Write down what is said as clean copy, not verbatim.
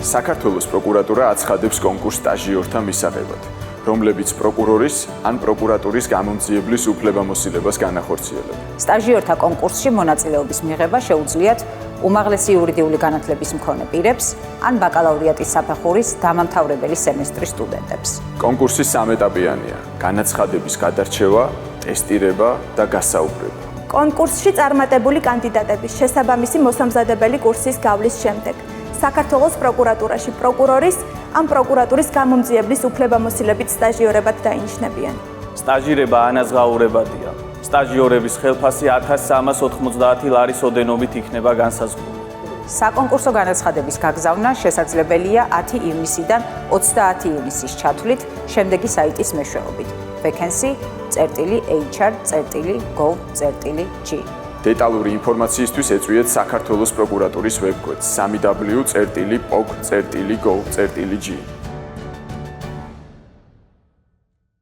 საქართველოს პროკურატურა აცხადებს კონკურს სტაჟიორთა მისაღებად, რომლებიც პროკურორის ან პროკურატურის გამომძიებლის უფლებამოსილებას განახორციელებენ. სტაჟიორთა კონკურსში მონაწილეობის მიღება შეუძლიათ უმაღლესი იურიდიული განათლების მქონე პირებს ან ბაკალავრიატის საფეხურის დამამთავრებელი სემესტრის სტუდენტებს. კონკურსი სამეტაპიანია: განაცხადების გადარჩევა, ტესტირება და გასაუბრება. კონკურსში წარმატებული კანდიდატების შესაბამისი მოსამზადებელი კურსის გავლის შემდეგ საქართველოს პროკურატურაში პროკურორის ან პროკურატურის გამომძიებლის უფლებამოსილებით სტაჟიორებად დაინიშნებიან. სტაჟირება ანაზღაურებადია. სტაჟიორების ხელფასი 1390 ლარის ოდენობით იქნება განსაზღვრული. საკონკურსო განაცხადების გაგზავნა შესაძლებელია 10 ივნისიდან 30 ივნისის ჩათვლით შემდეგი საიტის მეშვეობით: vacancy.hr.gov.g. დეტალური ინფორმაციისთვის ეწვიეთ საქართველოს პროკურატურის ვებგვერდს www.pog.gov.g.